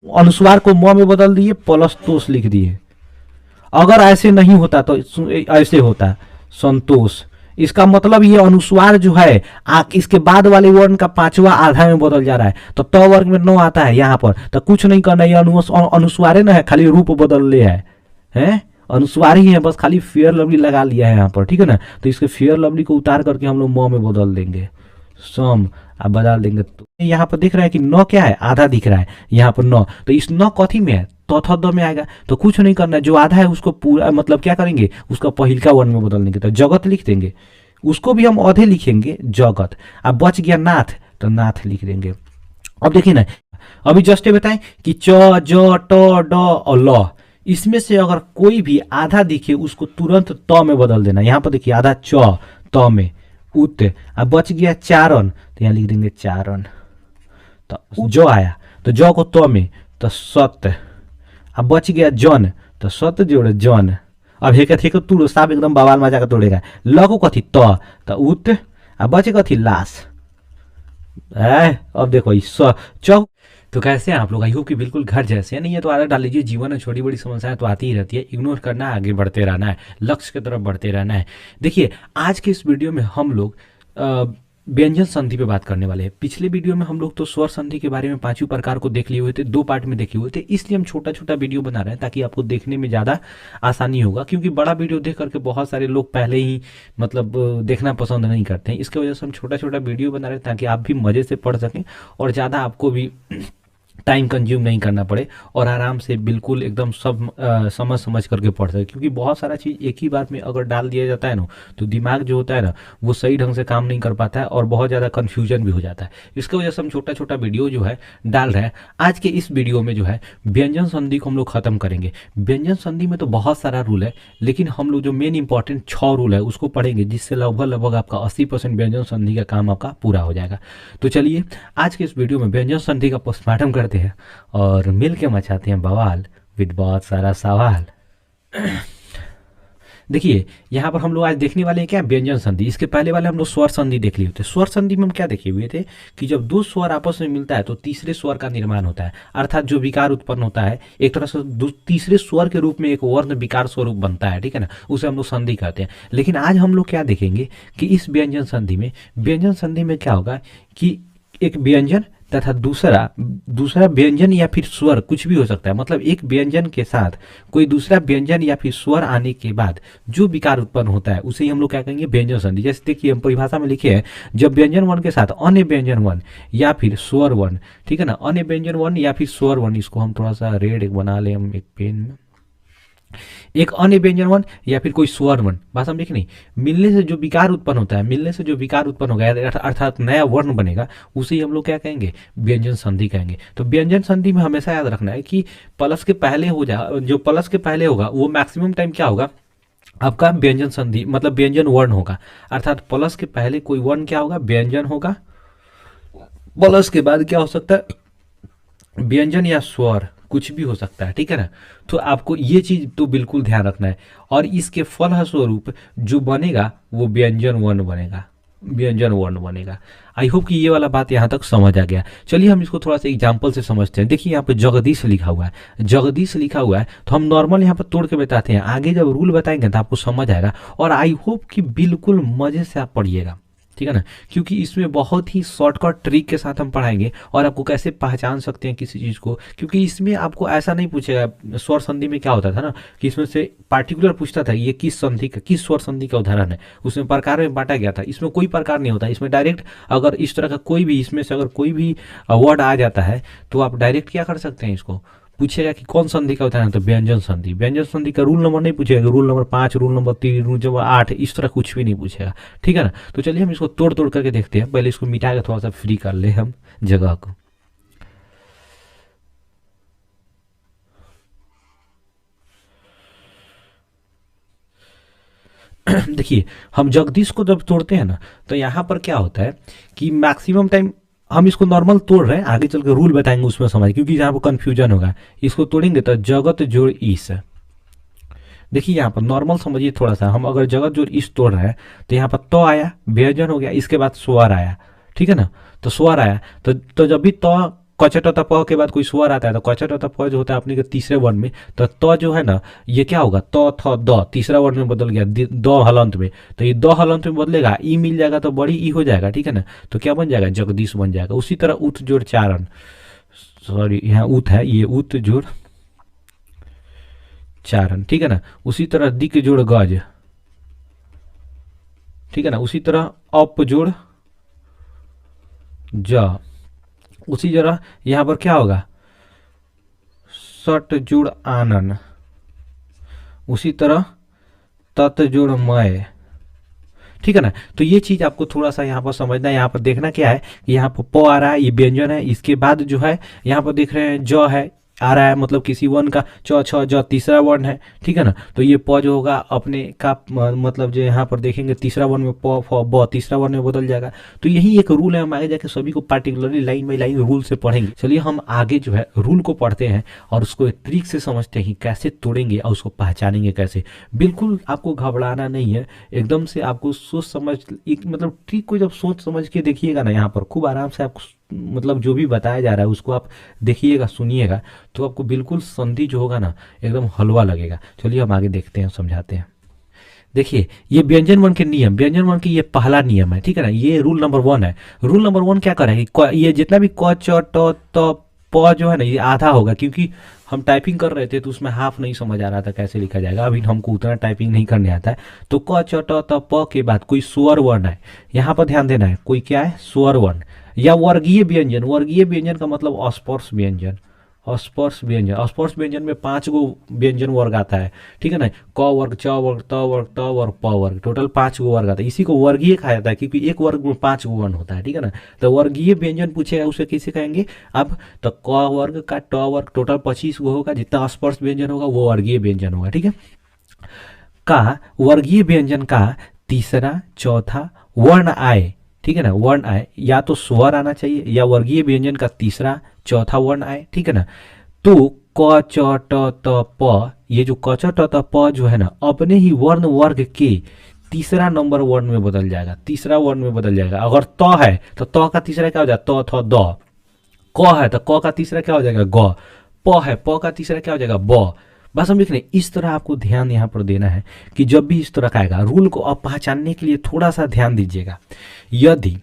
अनुस्वार को म में बदल दिए प्लस तोष लिख दिए। अगर ऐसे नहीं होता तो ऐसे होता संतोष। इसका मतलब ये अनुस्वार जो है इसके बाद वाले वर्ण का पांचवा आधा में बदल जा रहा है, तो त वर्ग में 9 आता है यहाँ पर, तो कुछ नहीं करना, ये अनुस्वार ना है, खाली रूप बदल ले है अनुस्वार ही है, बस खाली फेयर लवली लगा लिया है यहाँ पर, ठीक है ना। तो इसके फेयर लवली को उतार करके हम लोग म में बदल देंगे, सम आप बदल देंगे। तो यहाँ पर दिख रहा है कि 9 क्या है, आधा दिख रहा है यहाँ पर 9, तो इस 9 कथी में है, तथा द में आएगा। तो कुछ नहीं करना है, जो आधा है उसको पूरा मतलब क्या करेंगे, उसका पहिलका वर्ण में बदल देंगे, तो जगत लिख देंगे। उसको भी हम आधे लिखेंगे जगत। अब बच गया नाथ, तो नाथ लिख देंगे। अब देखिए ना, अभी जस्ट ये बताएं कि च ज ट ड और ल, इसमें से अगर कोई भी आधा दिखे उसको तुरंत त में बदल देना। यहाँ पर देखिए आधा च त में उत। अब बच गया चारण, तो यहाँ लिख देंगे चारण। तो जो आया तो ज को त में, तो सत्य। अब बच गया जन, तो सत्य जोड़े जन। अब हेके थे तुड़ो साफ एकदम बवाल मजा का तोड़ेगा। ल को कथी त उत। अब बचे कथी लाश। अब देखो चौ। तो कैसे हैं आप लोग, आई होप कि बिल्कुल घर जैसे हैं। नहीं है तो आदत डाल लीजिए, जीवन में छोटी बड़ी समस्याएं तो आती ही रहती है, इग्नोर करना, आगे बढ़ते रहना है, लक्ष्य की तरफ बढ़ते रहना है। देखिए आज के इस वीडियो में हम लोग व्यंजन संधि पे बात करने वाले हैं। पिछले वीडियो में हम लोग तो स्वर संधि के बारे में 5 प्रकार को देख लिए हुए थे, 2 पार्ट में देखे हुए थे, इसलिए हम छोटा छोटा वीडियो बना रहे हैं ताकि आपको देखने में ज़्यादा आसानी होगा, क्योंकि बड़ा वीडियो देख करके बहुत सारे लोग पहले ही मतलब देखना पसंद नहीं करते हैं। इसकी वजह से हम छोटा छोटा वीडियो बना रहे हैं ताकि आप भी मज़े से पढ़ सकें और ज़्यादा आपको भी टाइम कंज्यूम नहीं करना पड़े और आराम से बिल्कुल एकदम सब समझ समझ करके पढ़ सके। क्योंकि बहुत सारा चीज़ एक ही बार में अगर डाल दिया जाता है ना, तो दिमाग जो होता है ना वो सही ढंग से काम नहीं कर पाता है और बहुत ज़्यादा कन्फ्यूजन भी हो जाता है। इसकी वजह से हम छोटा छोटा वीडियो जो है डाल रहे हैं। आज के इस वीडियो में जो है व्यंजन संधि को हम लोग खत्म करेंगे। व्यंजन संधि में तो बहुत सारा रूल है, लेकिन हम लोग जो मेन इंपॉर्टेंट 6 रूल है उसको पढ़ेंगे, जिससे लगभग आपका 80% व्यंजन संधि का काम आपका पूरा हो जाएगा। तो चलिए आज के इस वीडियो में व्यंजन संधि का पोस्टमार्टम करते हैं और मिल के मचाते हैं बवाल विद बहुत सारा सवाल। देखिए यहाँ पर हम लोग आज देखने वाले हैं क्या, व्यंजन संधि। इसके पहले वाले हम लोग स्वर संधि देख लिए थे। स्वर संधि में हम क्या देखे हुए थे कि जब 2 स्वर आपस में मिलता है तो तीसरे स्वर का निर्माण होता है, अर्थात जो विकार उत्पन्न होता है एक तरह से तीसरे स्वर के रूप में एक वर्ण विकार स्वरूप बनता है, ठीक है ना, उसे हम लोग संधि कहते हैं। लेकिन आज हम लोग क्या देखेंगे कि इस व्यंजन संधि में क्या होगा कि एक व्यंजन तथा दूसरा व्यंजन या फिर स्वर कुछ भी हो सकता है, मतलब एक व्यंजन के साथ कोई दूसरा व्यंजन या फिर स्वर आने के बाद जो विकार उत्पन्न होता है उसे ही हम लोग क्या कहेंगे, व्यंजन संधि। जैसे देखिए हम परिभाषा में लिखे हैं, जब व्यंजन वर्ण के साथ अन्य व्यंजन वर्ण या फिर स्वर वर्ण, ठीक है ना, अन्य व्यंजन वर्ण या फिर स्वर वर्ण, इसको हम थोड़ा सा रेड एक बना ले हम एक पेन में, एक अन्य व्यंजन वर्ण या फिर कोई स्वर वर्ण, भाषा में नहीं, मिलने से जो विकार उत्पन्न होता है, मिलने से जो विकार उत्पन्न होगा अर्थात नया वर्ण बनेगा, उसे ही हम लोग क्या कहेंगे, व्यंजन संधि कहेंगे। तो व्यंजन संधि में हमेशा याद रखना है कि प्लस के पहले हो जा, जो प्लस के पहले होगा वो मैक्सिमम टाइम क्या होगा आपका व्यंजन संधि, मतलब व्यंजन वर्ण होगा, अर्थात प्लस के पहले कोई वर्ण क्या होगा, व्यंजन होगा। प्लस के बाद क्या हो सकता है, व्यंजन या स्वर कुछ भी हो सकता है, ठीक है ना। तो आपको ये चीज तो बिल्कुल ध्यान रखना है और इसके फल स्वरूप जो बनेगा वो व्यंजन वर्ण बनेगा। आई होप कि ये वाला बात यहाँ तक समझ आ गया। चलिए हम इसको थोड़ा सा एग्जांपल से समझते हैं। देखिए यहाँ पे जगदीश लिखा हुआ है, तो हम नॉर्मल यहाँ पर तोड़ के बताते हैं, आगे जब रूल बताएंगे तो आपको समझ आएगा और आई होप कि बिल्कुल मजे से आप पढ़िएगा, ठीक है ना, क्योंकि इसमें बहुत ही शॉर्टकट ट्रिक के साथ हम पढ़ाएंगे और आपको कैसे पहचान सकते हैं किसी चीज़ को, क्योंकि इसमें आपको ऐसा नहीं पूछेगा। स्वर संधि में क्या होता था ना कि इसमें से पार्टिकुलर पूछता था ये किस स्वर संधि का उदाहरण है, उसमें प्रकार में बांटा गया था। इसमें कोई प्रकार नहीं होता, इसमें डायरेक्ट अगर इस तरह का कोई भी इसमें से अगर कोई भी वर्ड आ जाता है तो आप डायरेक्ट क्या कर सकते हैं, इसको पूछेगा कि कौन संधि का उदाहरण, तो व्यंजन संधि का रूल नंबर नहीं पूछेगा, rule number 5, rule number 3, rule number 8, इस तरह कुछ भी नहीं पूछेगा, ठीक है ना। तो चलिए हम इसको तोड़ तोड़ करके देखते हैं। पहले इसको मिटा के थोड़ा सा फ्री कर ले हम जगह को। देखिए हम जगदीश को जब तोड़ते हैं ना तो यहाँ पर क्या होता है कि मैक्सिमम टाइम हम इसको नॉर्मल तोड़ रहे हैं, आगे चल के रूल बताएंगे उसमें समझ, क्योंकि यहाँ पर कंफ्यूजन होगा। इसको तोड़ेंगे तो जगत जोड़ ईस, देखिए यहाँ पर नॉर्मल समझिए थोड़ा सा, हम अगर जगत जोड़ ईस तोड़ रहे हैं तो यहाँ पर तो आया, व्यंजन हो गया, इसके बाद स्वर आया, ठीक है ना, तो स्वर आया तो जब भी तो कचट प के बाद कोई स्वर आता है तो कचट प जो होता है अपने के तीसरे वर्ण में, तो त जो है ना ये क्या होगा, त थ द तीसरा वर्ण में बदल गया द हलंत में, तो ये द हलंत में बदलेगा, ई मिल जाएगा तो बड़ी ई हो जाएगा, ठीक है ना। तो क्या बन जाएगा, जगदीश बन जाएगा। उसी तरह उत जोड़ चारण, सॉरी यहाँ उत है, ये उत जोड़ चारण, ठीक है ना। उसी तरह दिक जोड़ गज, ठीक है ना। उसी तरह अप जोड़ ज, उसी तरह यहां पर क्या होगा, सट जोड़ आनन, उसी तरह तत जोड़ मय, ठीक है ना। तो ये चीज आपको थोड़ा सा यहाँ पर समझना है। यहाँ पर देखना क्या है कि यहाँ पर प आ रहा है, ये व्यंजन है, इसके बाद जो है यहाँ पर देख रहे हैं ज है आ रहा है, मतलब किसी वर्ण का च छ ज तीसरा वर्ण है, ठीक है ना। तो ये प जो होगा अपने का मतलब जो यहाँ पर देखेंगे तीसरा वर्ण में प फ ब तीसरा वर्ण में बदल जाएगा। तो यही एक रूल है, हम आगे जाके सभी को particularly line by line rule से पढ़ेंगे। चलिए हम आगे जो है रूल को पढ़ते हैं और उसको एक ट्रिक से समझते हैं कैसे तोड़ेंगे और उसको पहचानेंगे कैसे। बिल्कुल आपको घबराना नहीं है, एकदम से आपको सोच समझ, एक मतलब ट्रिक को जब सोच समझ के देखिएगा ना, यहाँ पर खूब आराम से आपको मतलब जो भी बताया जा रहा है उसको आप देखिएगा सुनिएगा, तो आपको बिल्कुल संधि जो होगा ना एकदम हलवा लगेगा। चलिए हम आगे देखते हैं, समझाते हैं। देखिए ये व्यंजन वर्ण के नियम, व्यंजन वर्ण की ये पहला नियम है, ठीक है ना। ये रूल नंबर 1 है। रूल नंबर 1 क्या कर रहा है कि ये जितना भी क च ट त प जो है ना ये आधा होगा, क्योंकि हम टाइपिंग कर रहे थे तो उसमें हाफ नहीं समझ आ रहा था कैसे लिखा जाएगा, अभी हमको उतना टाइपिंग नहीं करने आता है। तो क च ट त प के बाद कोई स्वर वर्ण है, यहाँ पर ध्यान देना है, कोई क्या है, स्वर वर्ण या वर्गीय व्यंजन। वर्गीय व्यंजन का मतलब अस्पर्श व्यंजन, अस्पर्श व्यंजन। अस्पर्श व्यंजन में 5 गो व्यंजन वर्ग आता है, ठीक है ना। क वर्ग, च वर्ग, त वर्ग, त वर्ग, प वर्ग, टोटल 5 गो वर्ग आता है। इसी को वर्गीय कहा जाता है क्योंकि एक वर्ग में 5 गो वर्ण होता है, ठीक है ना। तो वर्गीय व्यंजन पूछेगा उसे किसे कहेंगे अब, तो क वर्ग का ट वर्ग टोटल 25 गो होगा, जितना अस्पर्श व्यंजन होगा वो वर्गीय व्यंजन होगा, ठीक है। का वर्गीय व्यंजन का तीसरा चौथा वर्ण आए, ठीक है ना, वर्ण आए, या तो स्वर आना चाहिए या वर्गीय व्यंजन का तीसरा चौथा वर्ण आए, ठीक है ना। तो क च ट त प, ये जो क च ट त प जो है ना अपने ही वर्ण वर्ग के तीसरा नंबर वर्ण में बदल जाएगा, तीसरा वर्ण में बदल जाएगा। अगर त है तो त का तीसरा क्या हो जाएगा, त थ द। क है तो क का तीसरा क्या हो जाएगा, ग। प है, प का तीसरा क्या हो जाएगा, ब। बस हम लिख रहे हैं। इस तरह आपको ध्यान यहाँ पर देना है कि जब भी इस तरह का आएगा रूल को आप पहचानने के लिए थोड़ा सा ध्यान दीजिएगा। यदि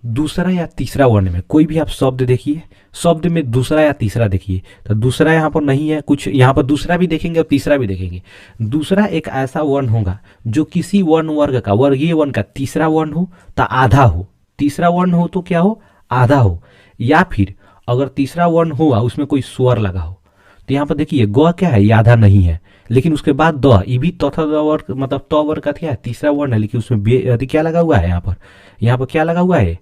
दूसरा या तीसरा वर्ण में कोई भी आप शब्द देखिए, शब्द में दूसरा या तीसरा देखिए, तो दूसरा यहाँ पर नहीं है, कुछ यहाँ पर दूसरा भी देखेंगे और तीसरा भी देखेंगे। दूसरा एक ऐसा वर्ण होगा जो किसी वर्ण वर्ग का, वर्गीय वर्ण का तीसरा वर्ण हो तो आधा हो, तीसरा वर्ण हो तो क्या हो, आधा हो। या फिर अगर तीसरा वर्ण हुआ उसमें कोई स्वर लगा हो, तो यहाँ पर देखिए ग क्या है, ये आधा नहीं है, लेकिन उसके बाद द, ये भी तथा वर्ग मतलब त वर्ग का क्या है, तीसरा वर्ण है, लेकिन उसमें क्या लगा हुआ है, यहाँ पर क्या लगा हुआ है,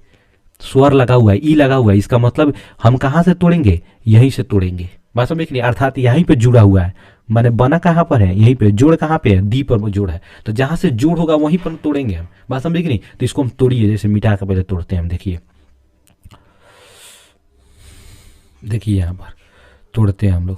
स्वर लगा हुआ है, ई लगा हुआ है। इसका मतलब हम कहाँ से तोड़ेंगे, यहीं से तोड़ेंगे। बात समझ नहीं, अर्थात यहीं पे जुड़ा हुआ है, माने बना कहाँ पर है, यहीं पे। जोड़ कहाँ पे है, दी पर जोड़ है, तो जहां से जोड़ होगा वहीं पर तोड़ेंगे हम। बात समझ नहीं, तो इसको हम तोड़िए, जैसे मिटा के पहले तोड़ते हैं हम। देखिए देखिए यहाँ पर तोड़ते हैं हम लोग।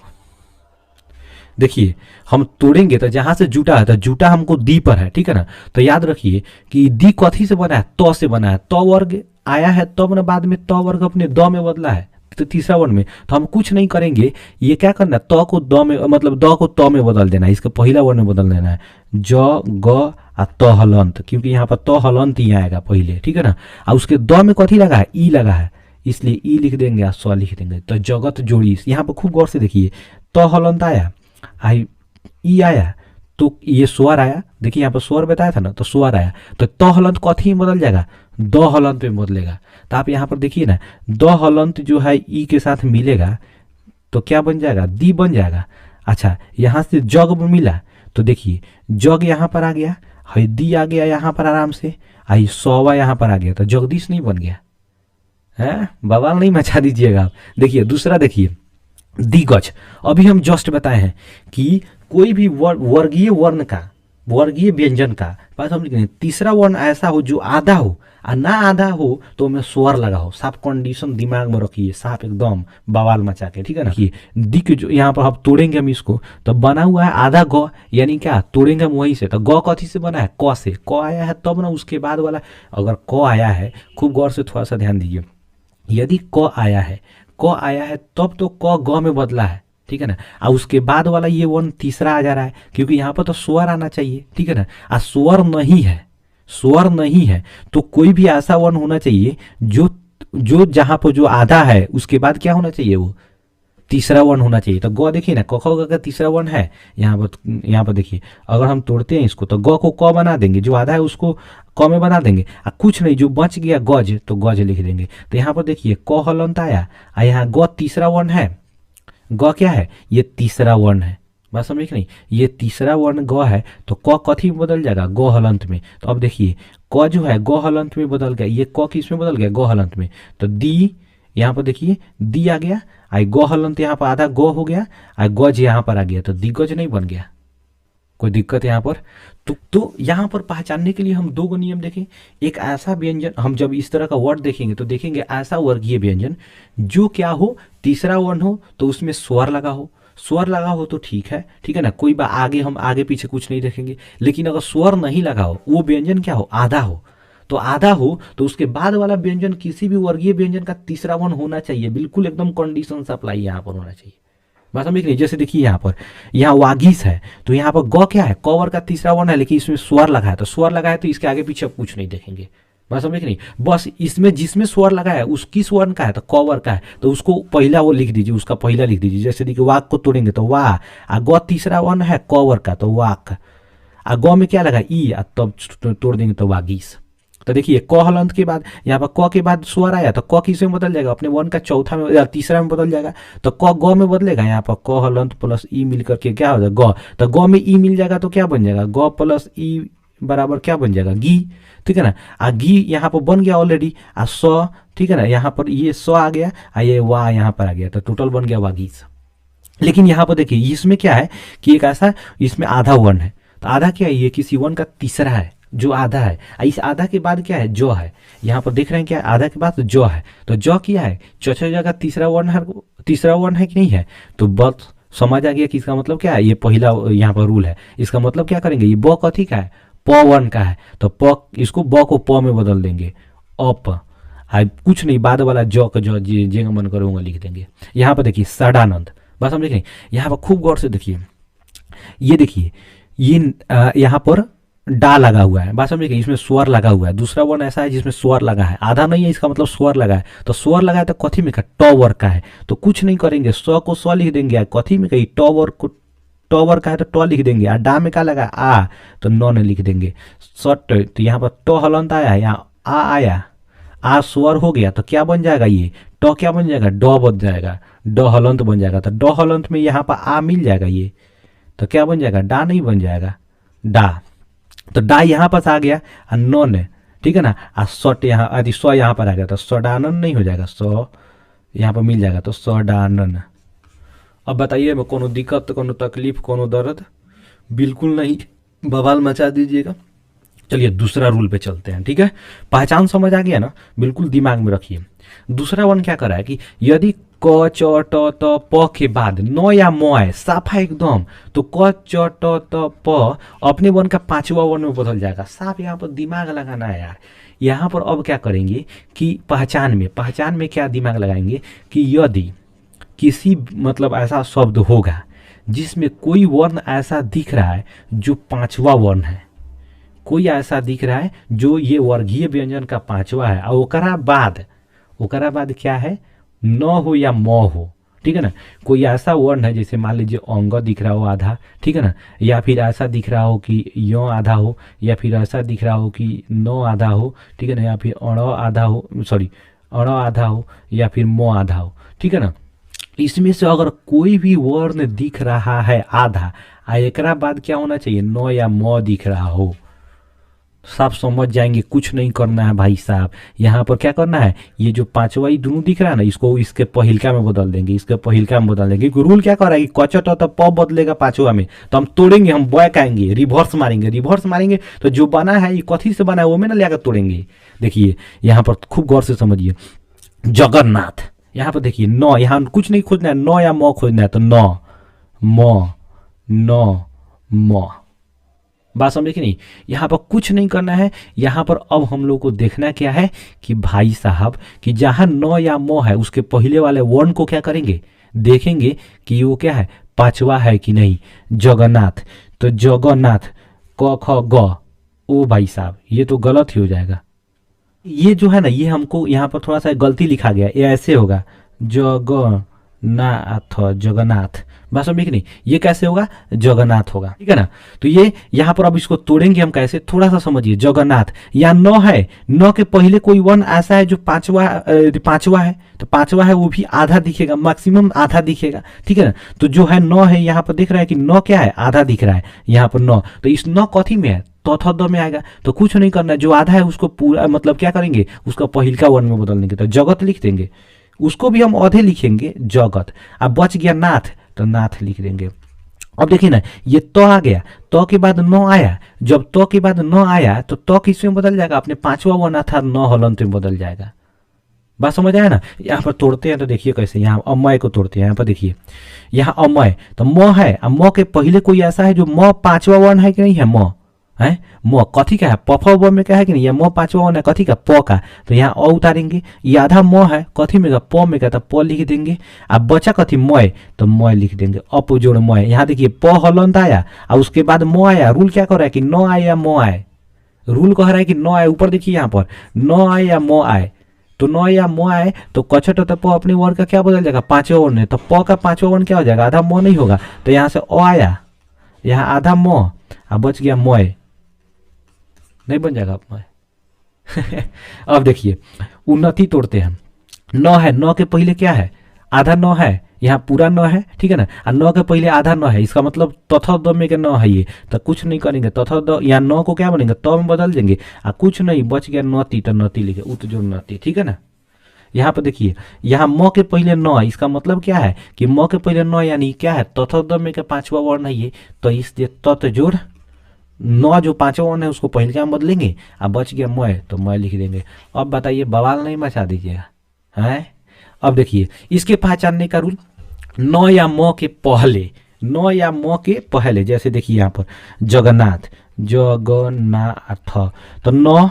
देखिए हम तोड़ेंगे तो जहां से जूटा है, तो जूटा हमको दी पर है, ठीक है ना। तो याद रखिए कि दी कथी से बना है, त से बना है। त वर्ग आया है तब ना बाद में त वर्ग अपने द में बदला है, तो तीसरा वर्ण में। तो हम कुछ नहीं करेंगे, ये क्या करना है, त को द में मतलब द को त में बदल देना है, इसका पहला वर्ण में बदल देना है, ज ग आ त हलंत, क्योंकि यहाँ पर त हलंत ही आएगा पहले, ठीक है ना। और उसके द में कथी लगा है, ई लगा है, इसलिए ई लिख देंगे और स लिख देंगे। तो जगत जोड़ी, यहाँ पर खूब गौर से देखिए, त हलंत आया, आई ई आया, तो ये स्वर आया। देखिए यहाँ पर स्वर बताया था ना, तो स्वर आया, तो त हलंत कथी में बदल जाएगा, द हलंत में बदलेगा। तो आप यहाँ पर देखिए ना, द हलंत जो है ई के साथ मिलेगा तो क्या बन जाएगा, दी बन जाएगा। अच्छा यहाँ से जग मिला, तो देखिए जग यहाँ पर आ गया, है दी आ गया यहाँ पर आराम से, आई सौवा यहाँ पर आ गया, तो जगदीश नहीं बन गया है। बवाल नहीं मचा दीजिएगा आप। देखिए दूसरा देखिए, दिग्गज। अभी हम जस्ट बताए हैं कि कोई भी वर्गीय वर्ण का, वर्गीय व्यंजन का बात हम लिख रहे हैं, तीसरा वर्ण ऐसा हो जो आधा हो और ना आधा हो तो उसमें स्वर लगा हो। साफ कंडीशन दिमाग में रखिए, साफ एकदम बवाल मचा के, ठीक है ना। दिक जो यहाँ पर हम तोड़ेंगे हम इसको, तो बना हुआ है आधा ग, यानी क्या तोड़ेंगे हम वहीं से। तो ग कथी से बना है, क से। क आया है तब ना उसके बाद वाला, अगर क आया है, खूब गौर से थोड़ा सा ध्यान दीजिए, यदि क आया है, क आया है तब तो क ग में बदला है, ठीक है ना। और उसके बाद वाला ये वन तीसरा आ जा रहा है, क्योंकि यहाँ पर तो स्वर आना चाहिए, ठीक है ना। और स्वर नहीं है, स्वर नहीं है तो कोई भी ऐसा वन होना चाहिए जो जो जहां पर जो आधा है उसके बाद क्या होना चाहिए, वो तीसरा वन होना चाहिए। तो ग देखिए ना, क ख ग का तीसरा वन है यहाँ पर देखिए, अगर हम तोड़ते हैं इसको तो ग को क बना देंगे, जो आधा है उसको क में बना देंगे, और कुछ नहीं जो बच गया गज तो गज लिख देंगे। तो यहाँ पर देखिए क हलंत आया, यहाँ ग तीसरा वन है, ग क्या है, ये तीसरा वर्ण है, बात समझे कि नहीं, ये तीसरा वर्ण ग है तो क कथी में बदल जाएगा, ग हलंत में। तो अब देखिए क जो है ग हलंत में बदल गया, ये क किस में बदल गया, ग हलंत में। तो दी यहाँ पर देखिए दी आ गया, आई ग हलंत यहाँ पर आधा ग हो गया, आई गज यहाँ पर आ गया, तो दिग्गज नहीं बन गया, कोई दिक्कत यहाँ पर। तो यहाँ पर पहचानने के लिए हम दो नियम देखें। एक ऐसा व्यंजन, हम जब इस तरह का वर्ड देखेंगे तो देखेंगे ऐसा वर्गीय व्यंजन जो क्या हो, तीसरा वर्ण हो तो उसमें स्वर लगा हो, स्वर लगा हो तो ठीक है ना, कोई बात, आगे हम आगे पीछे कुछ नहीं देखेंगे। लेकिन अगर स्वर नहीं लगा हो, वो व्यंजन क्या हो, आधा हो, तो आधा हो तो उसके बाद वाला व्यंजन किसी भी वर्गीय व्यंजन का तीसरा वर्ण होना चाहिए, बिल्कुल एकदम कंडीशन अप्लाई यहाँ पर होना चाहिए, बात समझ नहीं। जैसे देखिए यहाँ पर, यहाँ वागीस है तो यहाँ पर ग क्या है, क वर्ग का तीसरा वर्ण है, लेकिन इसमें स्वर लगा है, तो स्वर लगा है तो इसके आगे पीछे कुछ नहीं देखेंगे, बात समझ नहीं। बस इसमें जिसमें स्वर लगा है उस किस वर्ण का है, तो क वर्ग का है, तो उसको पहला वो लिख दीजिए, उसका पहला लिख दीजिए। जैसे देखिए वाक को तोड़ेंगे तो वाह, आ ग तीसरा वर्ण है क वर्ग का तो वाक, आ ग में क्या लगा ई, तब तोड़ देंगे तो वागीस। तो देखिए क हलंत के बाद यहाँ पर क के बाद स्वर आया तो क किस में बदल जाएगा, अपने वन का चौथा में या तीसरा में बदल जाएगा, तो क ग में बदलेगा, यहाँ पर क हलंत प्लस ई मिल करके क्या हो जाएगा ग, तो ग में ई मिल जाएगा तो क्या बन जाएगा, ग प्लस ई बराबर क्या बन जाएगा, गी, ठीक है ना। आ गी यहाँ पर बन गया ऑलरेडी, आ स, ठीक है ना, यहाँ पर ये स आ गया, आ ये वाह यहाँ पर आ गया, तो टोटल बन गया वागीस। लेकिन यहाँ पर देखिए इसमें क्या है कि एक ऐसा, इसमें आधा वन है, तो आधा क्या है, ये किसी वन का तीसरा है जो आधा है, इस आधा के बाद क्या है, जो है, यहाँ पर देख रहे हैं क्या, आधा के बाद जो है, तो जो क्या है, चौथा जगह तीसरा वर्ण है, तीसरा वर्ण है कि नहीं है, तो बस समझ आ गया कि इसका मतलब क्या है, ये पहला यहाँ पर रूल है। इसका मतलब क्या करेंगे, ये ब कथी का है, प वर्ण का है, तो प इसको ब को प में बदल देंगे, अप, कुछ नहीं, बाद वाला जो का जो जेगा मन करूंगा लिख देंगे। यहाँ पर देखिए सडानंद, बस हम देखें, यहाँ पर खूब गौर से देखिए, ये देखिए ये यहाँ पर डा लगा हुआ है, बात समझिए, इसमें स्वर लगा हुआ है, दूसरा वर्ण ऐसा है जिसमें स्वर लगा है, आधा नहीं है, इसका मतलब स्वर लगा है, तो स्वर लगा है तो कथी में का, ट वर्ग का है, तो कुछ नहीं करेंगे, स को स लिख देंगे, कथी में कही, ट वर्ग को ट वर्ग का है तो ट लिख देंगे, डा में क्या लगा आ, तो न लिख देंगे, सट, तो यहाँ पर ट हलंत आया, यहाँ आ आया, आ स्वर हो गया तो क्या बन जाएगा, ये ट क्या बन जाएगा, ड बन जाएगा, ड हलंत बन जाएगा, तो ड हलंत में यहाँ पर आ मिल जाएगा, ये तो क्या बन जाएगा, डा नहीं बन जाएगा, डा, तो डा यहाँ पास आ गया, नॉन, ठीक है ना, आ सट यहाँ, यदि स यहाँ पर आ गया तो सडानन नहीं हो जाएगा, स यहाँ पर मिल जाएगा तो सडानन। अब बताइए कोनो दिक्कत, कोनो तकलीफ, कोनो दर्द, बिल्कुल नहीं, बवाल मचा दीजिएगा। चलिए दूसरा रूल पे चलते हैं, ठीक है, पहचान समझ आ गया ना, बिल्कुल दिमाग में रखिए। दूसरा वन क्या करा है कि यदि क च ट त प के बाद न या म है, साफा एकदम, तो क च ट त प अपने वन का पांचवा वन में बदल जाएगा। साफ यहाँ पर दिमाग लगाना है यार। यहाँ पर अब क्या करेंगे कि पहचान में क्या दिमाग लगाएंगे कि यदि किसी मतलब ऐसा शब्द होगा जिसमें कोई वर्ण ऐसा दिख रहा है जो पांचवा वर्ण है, कोई ऐसा दिख रहा है जो ये वर्गीय व्यंजन का पांचवा है, और ओकरा बाद क्या है, न हो या म हो, ठीक है ना, कोई ऐसा वर्ण है जैसे मान लीजिए अंग दिख रहा हो आधा, ठीक है ना, या फिर ऐसा दिख रहा हो कि य आधा हो, या फिर ऐसा दिख रहा हो कि न आधा हो, ठीक है ना, या फिर अण आधा हो, सॉरी अण आधा हो, या फिर म आधा हो, ठीक है ना। इसमें से अगर कोई भी वर्ण दिख रहा है आधा, एकरा बाद क्या होना चाहिए, न या म दिख रहा हो, साफ समझ जाएंगे। कुछ नहीं करना है भाई साहब, यहाँ पर क्या करना है, ये जो पांचवा ही दोनों दिख रहा है ना, इसको इसके पहिलका में बदल देंगे, इसके पहिलका में बदल देंगे। रूल क्या कर रहा है कि कचट तो प बदलेगा पांचवा में, तो हम तोड़ेंगे, हम बैक आएंगे, रिवर्स मारेंगे तो जो बना है ये कथी से बना है वो में ना लेकर तोड़ेंगे। देखिए यहाँ पर खूब गौर से समझिए, जगन्नाथ, यहाँ पर देखिए न, यहाँ कुछ नहीं खोजना है, न या म खोजना है, तो न म, बात समझे कि नहीं। यहाँ पर कुछ नहीं करना है। यहाँ पर अब हम लोग को देखना क्या है कि भाई साहब कि जहाँ न या म है उसके पहले वाले वर्ण को क्या करेंगे, देखेंगे कि वो क्या है, पांचवा है कि नहीं। जगन्नाथ, तो जगन्नाथ क ख ग, ओ भाई साहब ये तो गलत ही हो जाएगा। ये जो है ना, ये हमको यहाँ पर थोड़ा सा गलती लिखा गया, ये ऐसे होगा जगन्नाथ, जगन्नाथ। बात समझे कि नहीं, ये कैसे होगा, जगन्नाथ होगा, ठीक है ना। तो ये यहाँ पर अब इसको तोड़ेंगे हम कैसे, थोड़ा सा समझिए। जगन्नाथ यहाँ न है, न के पहले कोई वन ऐसा है जो पांचवा है, तो पांचवा है वो भी आधा दिखेगा, मैक्सिमम आधा दिखेगा, ठीक है ना। तो जो है न है, यहाँ पर देख रहा है कि न क्या है, आधा दिख रहा है यहाँ पर न, तो इस न कथी में है, तोथा द में आएगा। तो कुछ नहीं करना है, जो आधा है उसको पूरा मतलब क्या करेंगे, उसका पहिलका वर्ण में बदल देंगे, तो जगत लिख देंगे। उसको भी हम आधे लिखेंगे जगत। अब बच गया नाथ, तो नाथ लिख देंगे। अब देखिए ना, ये तो आ गया, तो के बाद न आया, जब तो के बाद न आया तो किसमें बदल जाएगा, अपने पांचवा वर्ण था न हलंत में बदल जाएगा। बात समझ आया ना। यहाँ पर तोड़ते हैं तो देखिए कैसे, यहाँ अमय को तोड़ते हैं। यहाँ पर देखिए, यहाँ अमय तो म है, अब म के पहले कोई ऐसा है जो म पांचवा वर्ण है कि नहीं है, म है, म कथी का है, पफ ब में क्या है कि नहीं, ये म पांचवा वर्ण है कथी का, प का, तो यहाँ अ उतारेंगे। ये आधा म है कथी में का, प में का, तो प लिख देंगे। अब बचा कथी, मय, तो मय लिख देंगे। अप जोड़ मय, यहाँ देखिए प हलंत आया और उसके बाद म आया। रूल क्या कर रहा है कि न आए या म आए, रूल कह रहा है कि न आए। ऊपर देखिए यहाँ पर न आए या म आए, तो न या म आए तो कछट होता प अपने वर्ण का क्या बदल जाएगा, पांचवा वर्ण है, तो प का पांचवा वर्ण क्या हो जाएगा, आधा म नहीं होगा, तो यहाँ से अ आया, यहाँ आधा म, अब बच गया मय, नहीं बन जाएगा मय। अब देखिए उन्नति तोड़ते हैं। न है, न के पहले क्या है, आधा न है, यहाँ पूरा न है, ठीक है ना, और न के पहले आधा न है, इसका मतलब तथा द में के न है ये, तो कुछ नहीं करेंगे, तथा द यहाँ न को क्या बनेंगे, त में बदल देंगे, और कुछ नहीं बच गया नती, तो नती लिखे, उत जो नती, ठीक है ना। यहाँ पर देखिए, यहाँ म के पहले न, इसका मतलब क्या है कि म के पहले न यानी क्या है, तथा द में के पांचवा वर्ण है ये, तो इसलिए तत जोड़ न जो पांचवा वर्ण है उसको पहले क्या बदलेंगे, अब बच गया मय, तो मय लिख देंगे। अब बताइए, बवाल नहीं मचा दीजिएगा है। अब देखिए इसके पहचानने का रूल, न या म के पहले, न या म के पहले, जैसे देखिए यहाँ पर जगन्नाथ, जगन्नाथ, तो न,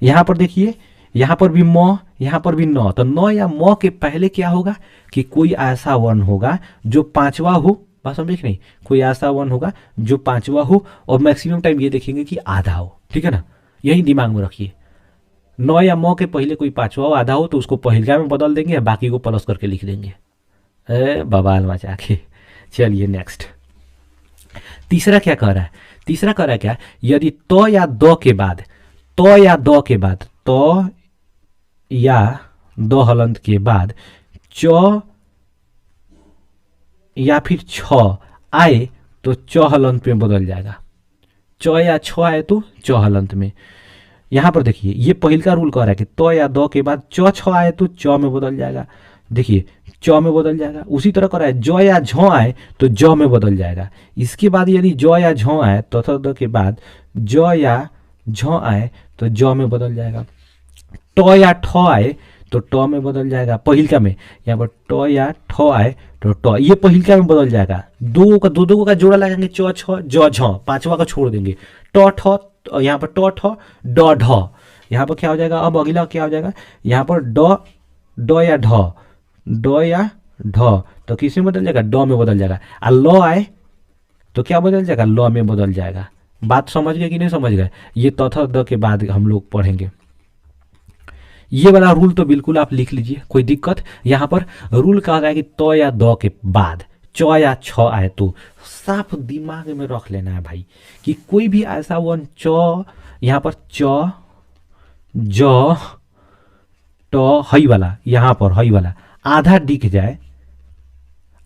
यहाँ पर देखिए यहाँ पर भी म, यहाँ पर भी न, तो न या म के पहले क्या होगा कि कोई ऐसा वर्ण होगा जो पांचवा हो। बात समझे कि नहीं, कोई ऐसा वर्ण होगा जो पांचवा हो, और मैक्सिमम टाइम ये देखेंगे कि आधा हो, ठीक है ना, यही दिमाग में रखिए। न या म के पहले कोई पांचवा हो, आधा हो, तो उसको पहिलका में बदल देंगे, बाकी को प्लस करके लिख देंगे। बवाल मचा के। चलिए नेक्स्ट, तीसरा क्या कह रहा है, तीसरा कह रहा है क्या, यदि तो या द के बाद, तो या द के बाद, तो या द हलंत के बाद च या फिर छ आए तो च हलंत में बदल जाएगा। च या छ आए तो च हलंत में। यहाँ पर देखिए ये पहिल का रूल कह रहा है कि तो या द के बाद च छ आए तो च में बदल जाएगा। देखिए च में बदल जाएगा। उसी तरह कर रहा है ज या झ आए तो ज में बदल जाएगा। इसके बाद यदि ज या झ आए तथा द के बाद ज या झ आए तो ज में बदल जाएगा। ट या ठ आए तो ट में बदल जाएगा पहिलका में। यहाँ पर ट या ठ आए तो ट, ये पहिलका में बदल जाएगा। दो का जोड़ा लगाएंगे च छ ज झ, पांचवा का छोड़ देंगे। ट ठ, यहाँ पर ट ठ ड ढ, यहाँ पर क्या हो जाएगा, अब अगला क्या हो जाएगा, यहाँ पर ड या ढ, ड या ढ तो किस में बदल जाएगा, ड में बदल जाएगा। आ ल आए तो क्या बदल जाएगा, ल में बदल जाएगा। बात समझ गए कि नहीं समझ गए, ये तथा द के बाद हम लोग पढ़ेंगे। ये वाला रूल तो बिल्कुल आप लिख लीजिए, कोई दिक्कत। यहाँ पर रूल कहा गया कि तो या द के बाद च या छ आए तो साफ दिमाग में रख लेना है भाई कि कोई भी ऐसा वन च, यहाँ पर च ज ट हई वाला, यहाँ पर हई वाला आधा दिख जाए,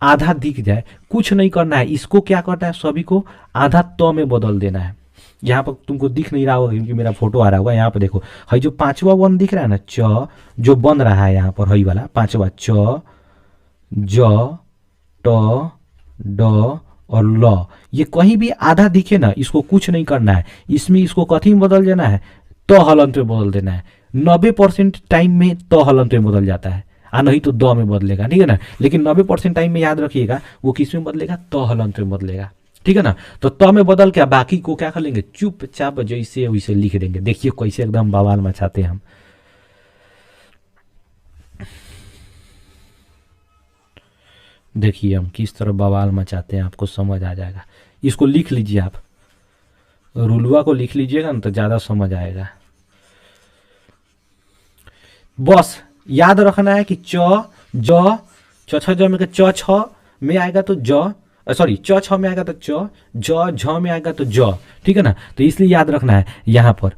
आधा दिख जाए, कुछ नहीं करना है। इसको क्या करना है, सभी को आधा त में बदल देना है। यहाँ पर तुमको दिख नहीं रहा होगा क्योंकि मेरा फोटो आ रहा होगा। यहाँ पर देखो हई जो पांचवा वन दिख रहा है ना, च जो बन रहा है यहाँ पर हई वाला पांचवा, च ज ट ड और ल, ये कहीं भी आधा दिखे ना, इसको कुछ नहीं करना है। इसमें इसको कथी में बदल देना है, तो हलंत में बदल देना है। 90% टाइम में तो हलंत में बदल जाता है, नहीं तो द में बदलेगा, ठीक है ना। लेकिन 90% टाइम में याद रखिएगा वो किस में बदलेगा, तो हलंत में बदलेगा, ठीक है ना। तो त में बदल के बाकी को क्या कर लेंगे, चुपचाप जैसे वैसे लिख देंगे। देखिए कैसे एकदम बवाल मचाते हैं हम। देखिए हम किस तरह बवाल मचाते हैं, आपको समझ आ जाएगा। इसको लिख लीजिए आप, रुलवा को लिख लीजिएगा ना तो ज़्यादा समझ आएगा। बस याद रखना है कि च ज छ छ ज में के च छ में आएगा तो ज, सॉरी च छ में आएगा तो च, ज झ में आएगा तो ज, ठीक है ना। तो इसलिए याद रखना है यहाँ पर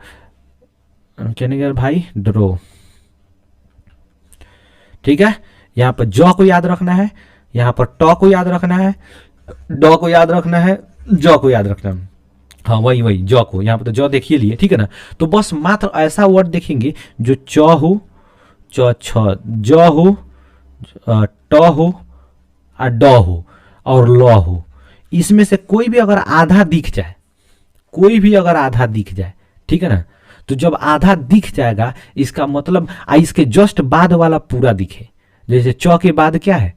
क्या भाई ड्रो, ठीक है। यहाँ पर ज को याद रखना है, यहाँ पर ट को याद रखना है, ड को याद रखना है, ज को याद रखना है। हाँ वही ज को, यहाँ पर तो ज देखिए लिए, ठीक है ना। तो बस मात्र ऐसा वर्ड देखेंगे जो च हो, च छ ज हो, ट हो, ड हो और ल हो। इसमें से कोई भी अगर आधा दिख जाए, कोई भी अगर आधा दिख जाए, ठीक है ना। तो जब आधा दिख जाएगा इसका मतलब इसके जस्ट बाद वाला पूरा दिखे। जैसे च के बाद क्या है,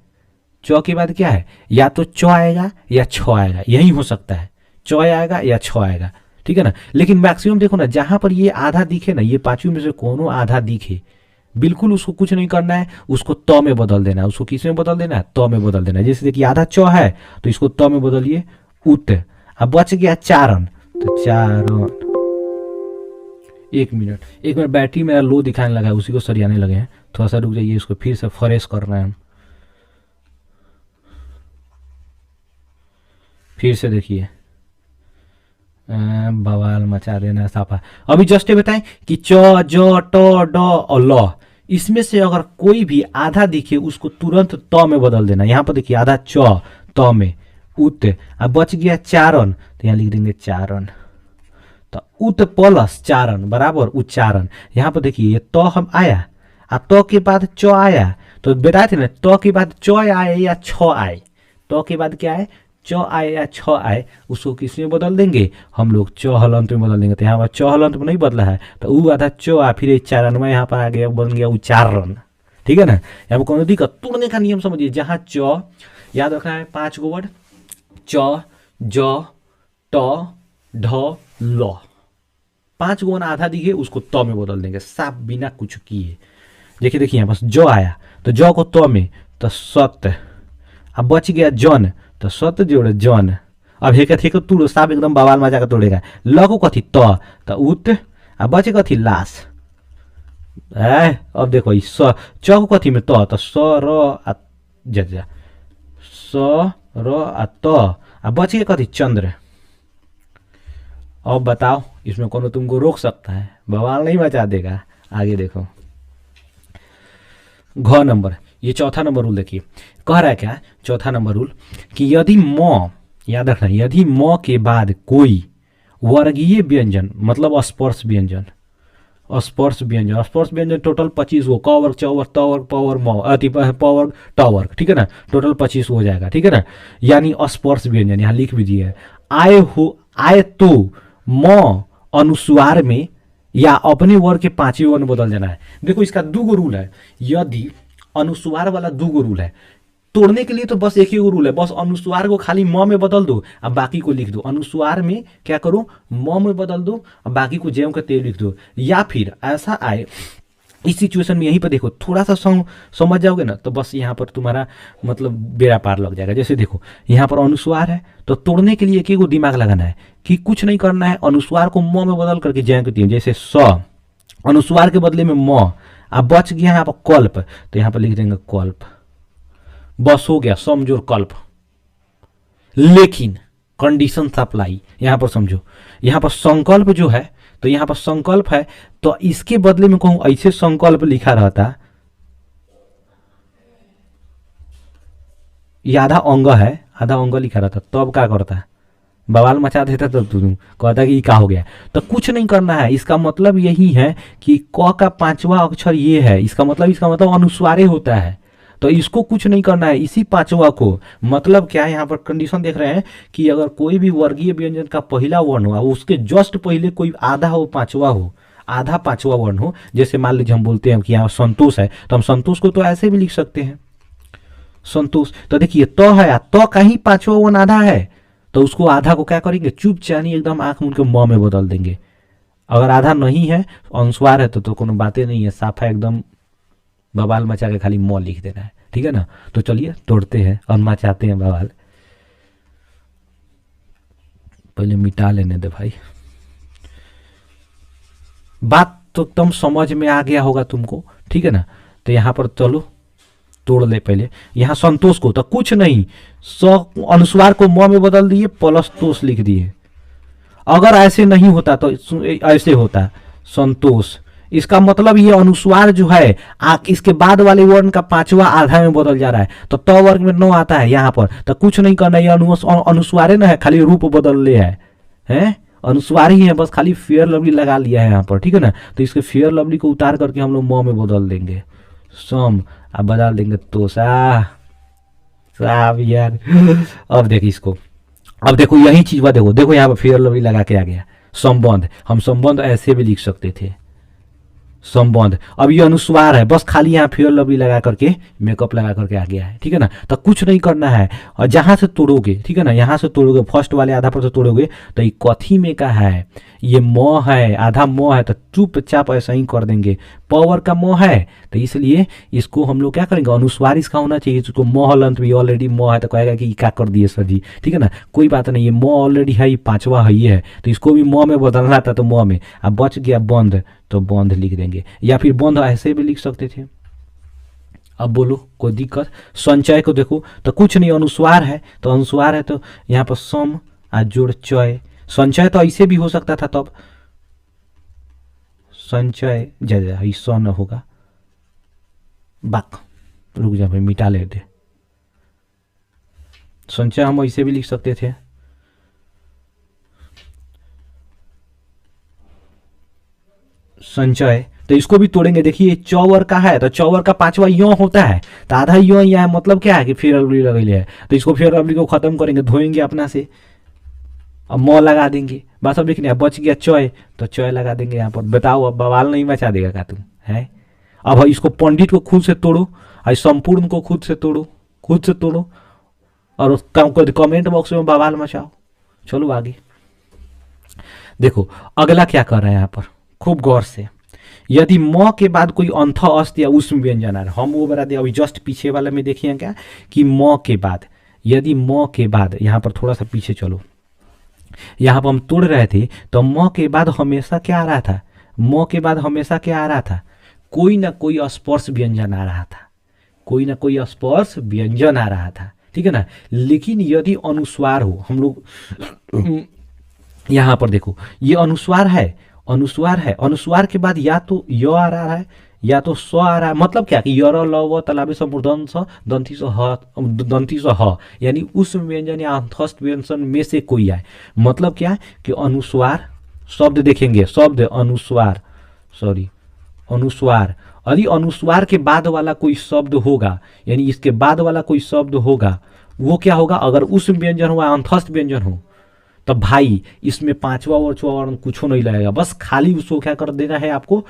च के बाद क्या है, या तो च आएगा या छ आएगा, यही हो सकता है, च आएगा या छ आएगा, ठीक है ना। लेकिन मैक्सिमम देखो ना, जहां पर ये आधा दिखे ना, ये पांचों में से कोनो आधा दिखे, बिल्कुल उसको कुछ नहीं करना है, उसको त में बदल देना है। उसको किस में बदल देना है, त में बदल देना है। जैसे देखिए आधा च है तो इसको त में बदलिए उत। अब बच गया चारण, तो चारण। एक मिनट बैटरी मेरा लो दिखाने लगा है, उसी को सरियाने लगे हैं। थोड़ा सा रुक जाइए, इसको फिर से फ्रेश करना है हम। फिर से देखिए बवाल मचा देना साफा। अभी जस्ट बताएं कि च ज ट ड और ल, इसमें से अगर कोई भी आधा दिखे उसको तुरंत त में बदल देना। यहाँ पर देखिए आधा च त में उत, अब बच गया चारण, तो यहाँ लिख देंगे चारण। तो उत प्लस चारण बराबर उच्चारण। यहाँ पर देखिए त हम आया, त के बाद च आया, तो बताए थे ना त के बाद च आए या छ आए, त के बाद क्या आए, च आए या छ आए, उसको किस में बदल देंगे हम लोग, च हलंत में बदल देंगे। तो यहाँ पर च हलंत में नहीं बदला है, तो ऊ आधा च आ, फिर चारण में यहाँ पर आ गया, बन गया उच्चारण, ठीक है ना। यहाँ पर कौन दिक्कत, तोड़ने का नियम समझिए। जहाँ च याद रखना है 5 गो वर्ड, च ज ट ढ ल, 5 गो आधा दिखे उसको त में बदल देंगे, साफ बिना कुछ किए। देखिए यहाँ बस ज आया तो ज को त में, तो सत्य। अब बच गया जन, तो सत्य जोड़े जन। अब हेका थे को तुड़ो, साफ एकदम बवाल मजा का तोड़ेगा। ल को कथी त, तो उत। अब बचे कथी लाश। अब देखो स, च को कथी में त, तो स र आ जा, स र आ त। अब बचे कथी चंद्र। अब बताओ इसमें कौन तुमको रोक सकता है, बवाल नहीं मचा देगा। आगे देखो घ नंबर, ये चौथा नंबर रूल देखिए, कह रहा है क्या, चौथा नंबर रूल कि यदि म, याद रखना, यदि म के बाद कोई वर्गीय व्यंजन मतलब स्पर्श व्यंजन, स्पर्श व्यंजन टोटल 25 गो, क वर्ग च वर्ग त वर्ग प वर्ग म अति प वर्ग ट वर्ग, ठीक है ना, टोटल 25 हो जाएगा, ठीक है ना। यानी स्पर्श व्यंजन यहाँ लिख दीजिए, आए तो म अनुस्वार में या अपने वर्ग के 5वें वर्ण बदल जाना है। देखो इसका 2 गो रूल है, यदि अनुस्वार वाला 2 गो रूल है, तोड़ने के लिए तो बस एक ही रूल है, बस अनुस्वार को खाली म में बदल दो, अब बाकी को लिख दो। अनुस्वार में क्या करो, म में बदल दो, अब बाकी को ज्यों का त्यों लिख दो। या फिर ऐसा आए, इस सिचुएशन में यहीं पर देखो थोड़ा सा समझ जाओगे ना, तो बस यहाँ पर तुम्हारा मतलब बेड़ा पार लग जाएगा। जैसे देखो यहाँ पर अनुस्वार है, तो तोड़ने के लिए एक ही दिमाग लगाना है कि कुछ नहीं करना है, अनुस्वार को म में बदल करके ज्यों के त्यों, जैसे स अनुस्वार के बदले में म। अब बच गया यहाँ पर कल्प, तो यहाँ पर लिख देंगे कल्प, बस हो गया समझो कल्प। लेकिन कंडीशन सप्लाई यहाँ पर समझो, यहाँ पर संकल्प जो है, तो यहाँ पर संकल्प है, तो इसके बदले में कहूं ऐसे संकल्प लिखा रहता, ये आधा अंग है, आधा अंग लिखा रहता, तो अब क्या करता, बवाल मचा देता, तब तुम कहता कि क्या हो गया। तो कुछ नहीं करना है, इसका मतलब यही है कि क का 5वां अक्षर ये है, इसका मतलब अनुस्वारे होता है, तो इसको कुछ नहीं करना है, इसी 5वां को। मतलब क्या है, यहाँ पर कंडीशन देख रहे हैं कि अगर कोई भी वर्गीय व्यंजन का पहला वर्ण हुआ, उसके जस्ट पहले कोई आधा हो 5वां हो, आधा 5वां वर्ण हो। जैसे मान लीजिए हम बोलते हैं कि यहाँ संतोष है, तो हम संतोष को तो ऐसे भी लिख सकते हैं संतोष। तो देखिए त है, त का ही 5वां वर्ण आधा है, तो उसको आधा को क्या करेंगे, चुप चानी एकदम आंख मूंद के म में बदल देंगे। अगर आधा नहीं है, अनुस्वार है, तो कोनो बातें नहीं है, साफा एकदम बवाल मचा के खाली म लिख देना है, ठीक है ना। तो चलिए तोड़ते हैं और मचाते हैं बवाल। पहले मिटा लेने दे भाई। बात तो एकदम समझ में आ गया होगा तुमको, ठीक है ना। तो यहाँ पर चलो तोड़ ले पहले। यहाँ संतोष को तो कुछ नहीं, अनुस्वार को म में बदल दिए, प्लस तोष लिख दिए। अगर ऐसे नहीं होता तो ऐसे होता संतोष। इसका मतलब ये अनुस्वार जो है इसके बाद वाले वर्ण का पांचवा आधा में बदल जा रहा है, तो त वर्ग में 9 आता है यहाँ पर। तो कुछ नहीं करना, ये अनुस्वार ना है, खाली रूप बदल ले है अनुस्वार ही है, बस खाली फेयर लवली लगा लिया है यहाँ पर, ठीक है ना। तो इसके फेयर लवली को उतार करके हम लोग म में बदल देंगे, सम, अब बदल देंगे तो साहब यार। अब देखिए इसको, अब देखो यही चीज बात, देखो यहाँ पर फेयर लवली लगा के आ गया। संबंध, हम संबंध ऐसे भी लिख सकते थे, संबंध। अब ये अनुस्वार है, बस खाली यहाँ फेयर लवली लगा करके मेकअप लगा करके आ गया है, ठीक है ना। तो कुछ नहीं करना है, और जहां से तोड़ोगे, ठीक है ना, यहाँ से तोड़ोगे, फर्स्ट वाले आधा पर से तोड़ोगे तो ये कथी में का है, ये म है, आधा म है, तो चुपचाप ऐसा ही कर देंगे। पावर का म है, तो इसलिए इसको हम लोग क्या करेंगे, अनुस्वार इसका होना चाहिए। इसको म हलंत भी ऑलरेडी म है, तो कहेगा कि क्या कर दिए सर जी, ठीक है ना। कोई बात नहीं, ये म ऑलरेडी है, ये पांचवा है, ये है, तो इसको भी म में बदलना था, तो म में। अब बच गया बंद, तो बंद लिख देंगे, या फिर बंद ऐसे भी लिख सकते थे। अब बोलो कोई दिक्कत। संचय को देखो तो कुछ नहीं, अनुस्वार है तो अनुस्वार है, तो यहाँ पर सम आ जोड़ चय। संचय तो ऐसे भी हो सकता था, तब संचय जय स न होगा, बाक रुक जा भाई, मिटा ले दे। संचय हम ऐसे भी लिख सकते थे, संचय। तो इसको भी तोड़ेंगे, देखिए चौवर का है, तो चौवर का पांचवा यो होता है, तो आधा यो यहाँ है, मतलब क्या है कि फेयर लवली लगेले है। तो इसको फेयर लवली को खत्म करेंगे, धोएंगे अपना से, अब म लगा देंगे, बस। अब देखिए बच गया चय, तो चय लगा देंगे यहाँ पर। बताओ अब बवाल नहीं मचा देगा क्या तुम, है। अब इसको पंडित को खुद से तोड़ो, और संपूर्ण को खुद से तोड़ो, खुद से तोड़ो, और कमेंट बॉक्स में बवाल मचाओ। चलो आगे देखो अगला क्या कर रहे हैं यहाँ पर, खूब गौर से। यदि म के बाद कोई अंथ अस्त या उष्म व्यंजन आ रहा है, हम वो बता दें, अभी जस्ट पीछे वाले में देखिए क्या कि म के बाद, यदि म के बाद, यहाँ पर थोड़ा सा पीछे चलो, यहाँ पर हम तोड़ रहे थे, तो म के बाद हमेशा क्या आ रहा था, म के बाद हमेशा क्या आ रहा था, कोई ना कोई स्पर्श व्यंजन आ रहा था, कोई ना कोई स्पर्श व्यंजन आ रहा था, ठीक है ना। लेकिन यदि अनुस्वार हो, हम लोग यहाँ पर देखो ये अनुस्वार है, अनुस्वार है, अनुस्वार के बाद या तो य आ रहा है या तो स आ रहा है। मतलब क्या कि यर ल व तलाबे स मूर्धन स दंती स ह, यानी उस व्यंजन या अंतस्थ व्यंजन में से कोई आए। मतलब क्या कि अनुस्वार शब्द देखेंगे, शब्द अनुस्वार, सॉरी अनुस्वार, यदि अनुस्वार के बाद वाला कोई शब्द होगा, यानी इसके बाद वाला कोई शब्द होगा, वो क्या होगा, अगर उस व्यंजन हुआ अंतस्थ व्यंजन हो, तो भाई इसमें पांचवा और छवा वर्ण कुछ नहीं लगेगा, बस खाली उसको क्या कर देना है, आपको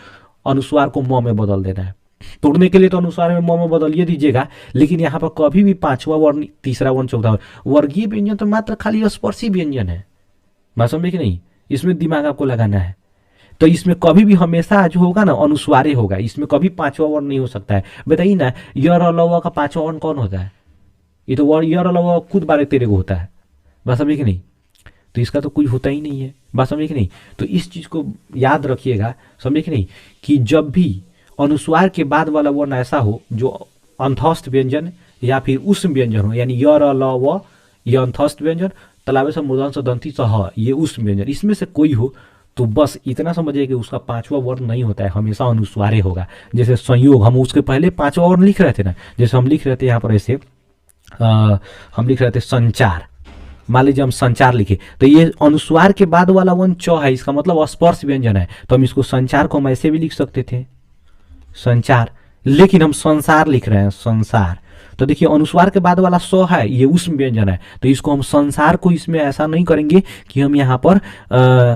अनुस्वार को म में बदल देना है। तोड़ने के लिए तो अनुस्वार में म में बदलिए दीजिएगा, लेकिन यहाँ पर कभी भी पांचवा वर्ण, तीसरा वर्ण, चौथा वर्ण, वर्गीय व्यंजन तो मात्र खाली स्पर्शी व्यंजन है, बात समझे कि नहीं, इसमें दिमाग आपको लगाना है। तो इसमें कभी भी हमेशा जो होगा ना अनुस्वारे होगा, इसमें कभी पांचवा वर्ण नहीं हो सकता है। बताइए ना, यर अलावा का पांचवा वर्ण कौन होता है, ये तो यर अलावा खुद बारे तेरे को होता है, बात समझे कि नहीं। तो इसका तो कुछ होता ही नहीं है, बात समझे कि नहीं। तो इस चीज को याद रखिएगा, समझे कि नहीं, कि जब भी अनुस्वार के बाद वाला वर्ण ऐसा हो जो अंतस्थ व्यंजन या फिर उष्म व्यंजन हो, यानी य र ल व ये अंतस्थ व्यंजन, तलाबे से मूर्धन से दंती से ह ये उष्म व्यंजन, इसमें से कोई हो, तो बस इतना समझिए कि उसका पांचवा वर्ण नहीं होता है, हमेशा अनुस्वारे होगा। जैसे संयोग, हम उसके पहले पांचवा वर्ण लिख रहे थे ना, जैसे हम लिख रहे थे यहाँ पर ऐसे, हम लिख रहे थे संचार, मान लीजिए हम संचार लिखे, तो ये अनुस्वार के बाद वाला वर्ण च है, इसका मतलब स्पर्श व्यंजन है, तो हम इसको संचार को हम ऐसे भी लिख सकते थे, संचार। लेकिन हम संसार लिख रहे हैं, संसार, तो देखिए अनुस्वार के बाद वाला स है, ये उष्म व्यंजन है, तो इसको हम संसार को इसमें ऐसा नहीं करेंगे कि हम यहाँ पर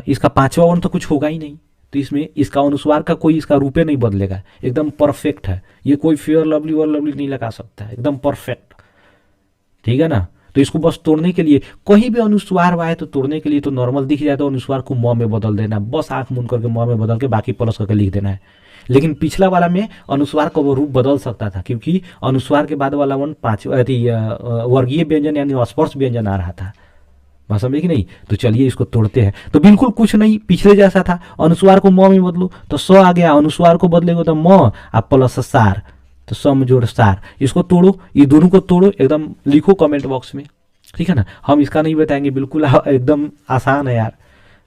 इसका पांचवा वर्ण तो कुछ होगा ही नहीं, तो इसमें इसका अनुस्वार का कोई इसका रूपे नहीं बदलेगा, एकदम परफेक्ट है, ये कोई फेयर लवली और लवली नहीं लगा सकता है, एकदम परफेक्ट, ठीक है ना। तो इसको बस तोड़ने के लिए कहीं भी अनुस्वार आए तो तोड़ने के लिए तो नॉर्मल दिख जाए तो अनुस्वार को म में बदल देना है, बस आंख मूंद करके म में बदल के बाकी प्लस करके लिख देना है। लेकिन पिछला वाला में अनुस्वार का वो रूप बदल सकता था, क्योंकि अनुस्वार के बाद वाला वन वर्गीय व्यंजन यानी अस्पर्श व्यंजन आ रहा था। बात समझे कि नहीं? तो चलिए इसको तोड़ते हैं। तो बिल्कुल कुछ नहीं, पिछले जैसा था। अनुस्वार को म में बदलो तो स आ गया, अनुस्वार को बदलेगा तो म आप प्लस सार, तो सम जोड़ सार। इसको तोड़ो, ये दोनों को तोड़ो, एकदम लिखो कमेंट बॉक्स में, ठीक है ना। हम इसका नहीं बताएंगे, बिल्कुल एकदम आसान है यार।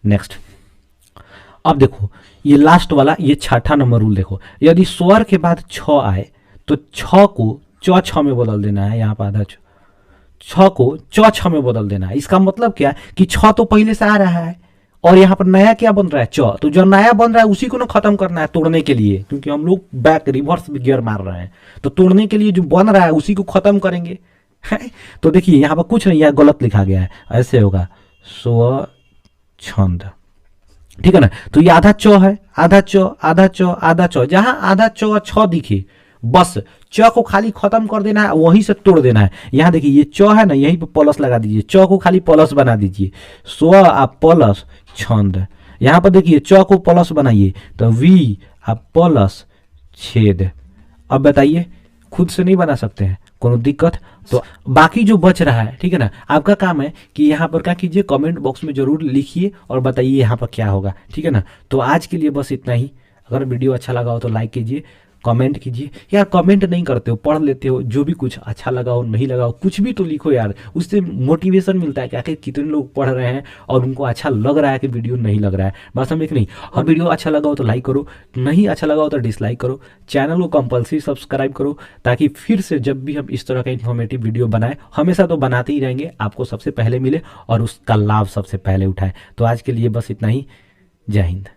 नेक्स्ट, अब देखो ये लास्ट वाला, ये छठा नंबर रूल देखो। यदि स्वर के बाद छ आए तो छ को च छ में बदल देना है। यहाँ पर आधा छ को च छ में बदल देना है। इसका मतलब क्या कि छ तो पहले से आ रहा है और यहाँ पर नया क्या बन रहा है, च। तो जो नया बन रहा है उसी को ना खत्म करना है तोड़ने के लिए, क्योंकि हम लोग बैक रिवर्स गियर मार रहे हैं। तो तोड़ने के लिए जो बन रहा है उसी को खत्म करेंगे। तो देखिए यहाँ पर कुछ नहीं है, गलत लिखा गया है, ऐसे होगा स्वच्छंद, ठीक है ना। तो ये आधा च है, आधा च आधा च आधा च, जहां आधा च छ दिखे बस च को खाली खत्म कर देना है, वहीं से तोड़ देना है। यहाँ देखिए ये च है ना, यहीं पे प्लस लगा दीजिए, च को खाली प्लस बना दीजिए, स्व आप प्लस छंद। यहाँ पर देखिए च को प्लस बनाइए तो वी आप प्लस छेद। अब बताइए, खुद से नहीं बना सकते हैं, कोनो दिक्कत? तो बाकी जो बच रहा है, ठीक है ना, आपका काम है कि यहाँ पर क्या कीजिए, कमेंट बॉक्स में जरूर लिखिए और बताइए यहाँ पर क्या होगा, ठीक है ना। तो आज के लिए बस इतना ही। अगर वीडियो अच्छा लगा हो तो लाइक कीजिए, कमेंट कीजिए। यार कमेंट नहीं करते हो, पढ़ लेते हो, जो भी कुछ अच्छा लगा हो नहीं लगा हो कुछ भी तो लिखो यार, उससे मोटिवेशन मिलता है कि आखिर कितने लोग पढ़ रहे हैं और उनको अच्छा लग रहा है कि वीडियो नहीं लग रहा है। बस हम एक नहीं, और वीडियो अच्छा लगा हो तो लाइक करो, नहीं अच्छा लगा हो तो डिसलाइक करो। चैनल को कंपल्सरी सब्सक्राइब करो, ताकि फिर से जब भी हम इस तरह का इन्फॉर्मेटिव वीडियो बनाए, हमेशा तो बनाते ही रहेंगे, आपको सबसे पहले मिले और उसका लाभ सबसे पहले उठाए। तो आज के लिए बस इतना ही। जय हिंद।